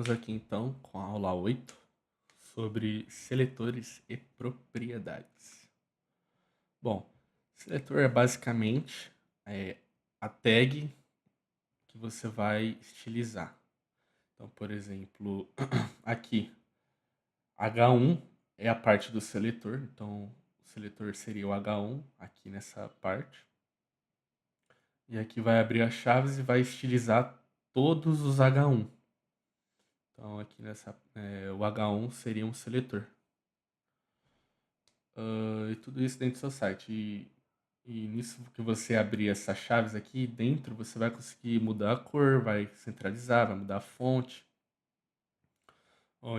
Estamos aqui então com a aula 8 sobre seletores e propriedades. Bom, seletor é basicamente a tag que você vai estilizar. Então, por exemplo, aqui H1 é a parte do seletor, então o seletor seria o H1 aqui nessa parte. E aqui vai abrir as chaves e vai estilizar todos os H1. Então aqui o H1 seria um seletor. E tudo isso dentro do seu site. E nisso que você abrir essas chaves aqui dentro, você vai conseguir mudar a cor, vai centralizar, vai mudar a fonte.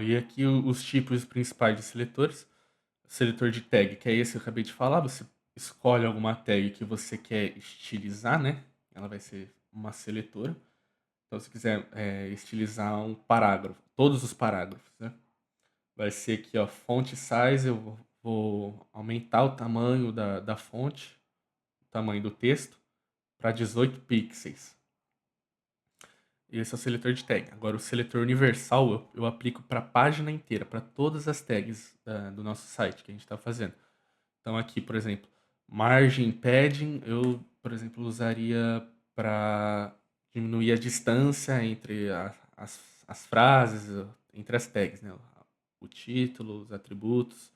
E aqui os tipos principais de seletores. Seletor de tag, que é esse que eu acabei de falar. Você escolhe alguma tag que você quer estilizar, né? Ela vai ser uma seletora. Então, se quiser estilizar um parágrafo, todos os parágrafos, né? Vai ser aqui, ó, font size, eu vou aumentar o tamanho da fonte, o tamanho do texto, para 18 pixels. Esse é o seletor de tag. Agora, o seletor universal eu aplico para a página inteira, para todas as tags do nosso site que a gente está fazendo. Então, aqui, por exemplo, margem, padding, eu, por exemplo, usaria para diminuir a distância entre as frases, entre as tags, né? O título, os atributos.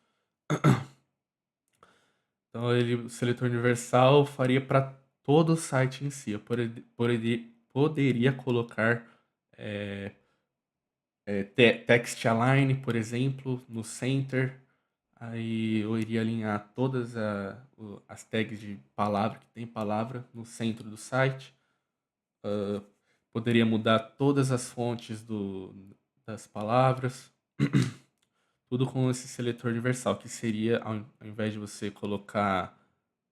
Então, o seletor universal faria para todo o site em si. Eu poderia colocar text align, por exemplo, no center. Aí eu iria alinhar todas as tags de palavra, que tem palavra, no centro do site. Poderia mudar todas as fontes das palavras. Tudo com esse seletor universal, que seria, ao invés de você colocar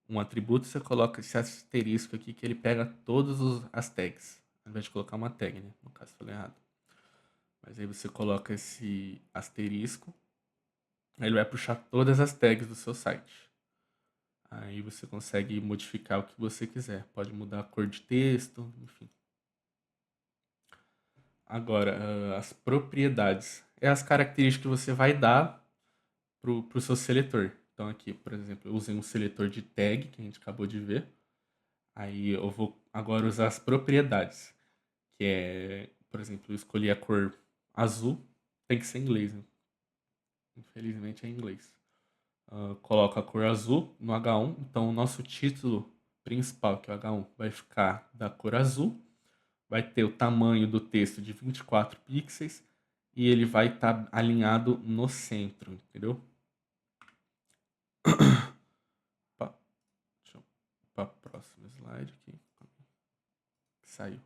um atributo, você coloca esse asterisco aqui, que ele pega todas as tags, ao invés de colocar uma tag, né? No caso, falei errado. Mas aí você coloca esse asterisco, aí ele vai puxar todas as tags do seu site. Aí você consegue modificar o que você quiser. Pode mudar a cor de texto, enfim. Agora, as propriedades. É as características que você vai dar para o seu seletor. Então aqui, por exemplo, eu usei um seletor de tag, que a gente acabou de ver. Aí eu vou agora usar as propriedades, que é, por exemplo, eu escolhi a cor azul, tem que ser em inglês, né? Infelizmente é em inglês. Coloco a cor azul no H1, então o nosso título principal, que é o H1, vai ficar da cor azul, vai ter o tamanho do texto de 24 pixels e ele vai estar alinhado no centro, entendeu? Opa, deixa eu ir para o próximo slide aqui. Saiu.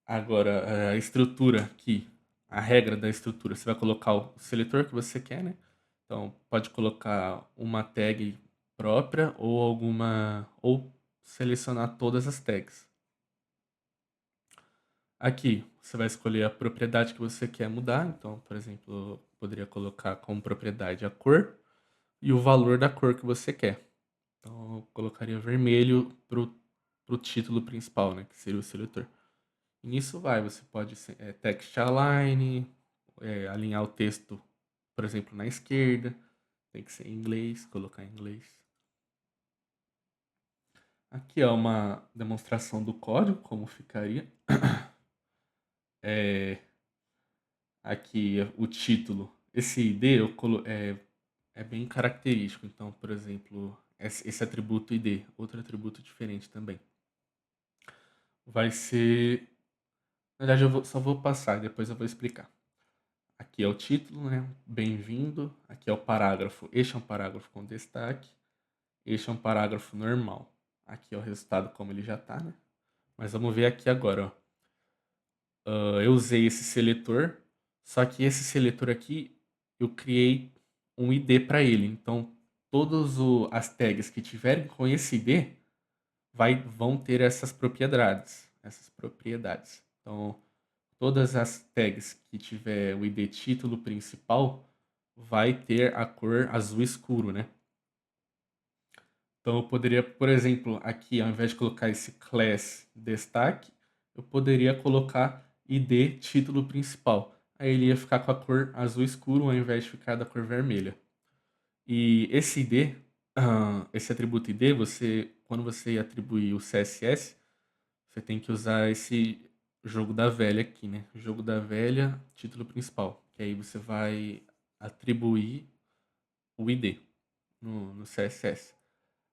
Agora, a estrutura aqui, a regra da estrutura, você vai colocar o seletor que você quer, né? Então, pode colocar uma tag própria ou selecionar todas as tags. Aqui, você vai escolher a propriedade que você quer mudar. Então, por exemplo, eu poderia colocar como propriedade a cor e o valor da cor que você quer. Então, eu colocaria vermelho pro título principal, né? Que seria o seletor. E nisso você pode text align, alinhar o texto, por exemplo, na esquerda, tem que ser em inglês, colocar em inglês. Aqui é uma demonstração do código, como ficaria. Aqui o título, esse ID é bem característico. Então, por exemplo, esse atributo ID, outro atributo diferente também. Vai ser. Na verdade, só vou passar, depois eu vou explicar. Aqui é o título, né? Bem-vindo. Aqui é o parágrafo. Este é um parágrafo com destaque. Este é um parágrafo normal. Aqui é o resultado como ele já está, né? Mas vamos ver aqui agora, ó. Eu usei esse seletor, só que esse seletor aqui eu criei um ID para ele. Então, todas as tags que tiverem com esse ID vão ter essas propriedades. Então, todas as tags que tiver o ID título principal vai ter a cor azul escuro, né? Então eu poderia, por exemplo, aqui ao invés de colocar esse class destaque, eu poderia colocar ID título principal. Aí ele ia ficar com a cor azul escuro ao invés de ficar da cor vermelha. E esse ID, esse atributo ID, quando você atribuir o CSS, você tem que usar esse jogo da velha aqui, né? Jogo da velha, título principal. Que aí você vai atribuir o ID no CSS.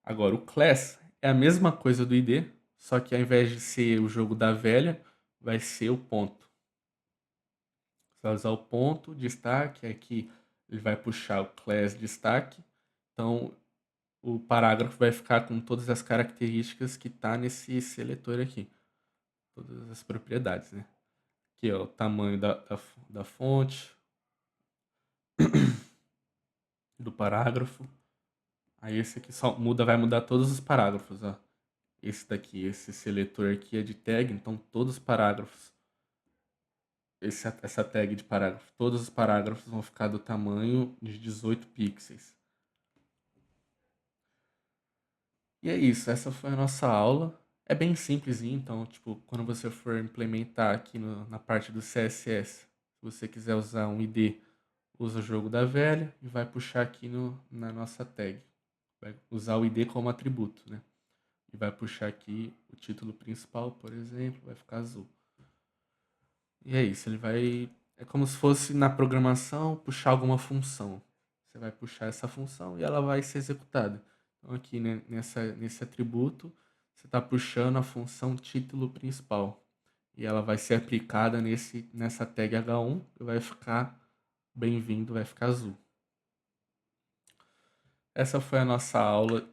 Agora, o class é a mesma coisa do ID, só que ao invés de ser o jogo da velha, vai ser o ponto. Você vai usar o ponto destaque, aqui ele vai puxar o class destaque. Então, o parágrafo vai ficar com todas as características que está nesse seletor aqui. Todas as propriedades, né? Aqui, ó, o tamanho da fonte, do parágrafo. Aí esse aqui só muda, vai mudar todos os parágrafos, ó. Esse daqui, esse seletor aqui é de tag, então todos os parágrafos, essa tag de parágrafo, todos os parágrafos vão ficar do tamanho de 18 pixels. E é isso, essa foi a nossa aula. É bem simples, então, tipo, quando você for implementar aqui na parte do CSS, se você quiser usar um ID, usa o jogo da velha e vai puxar aqui na nossa tag. Vai usar o ID como atributo, né? E vai puxar aqui o título principal, por exemplo, vai ficar azul. E é isso, ele vai. É como se fosse na programação puxar alguma função. Você vai puxar essa função e ela vai ser executada. Então, aqui né, nesse atributo, você está puxando a função título principal. E ela vai ser aplicada nessa tag H1 e vai ficar bem-vindo, vai ficar azul. Essa foi a nossa aula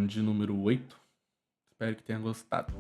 de número 8. Espero que tenha gostado.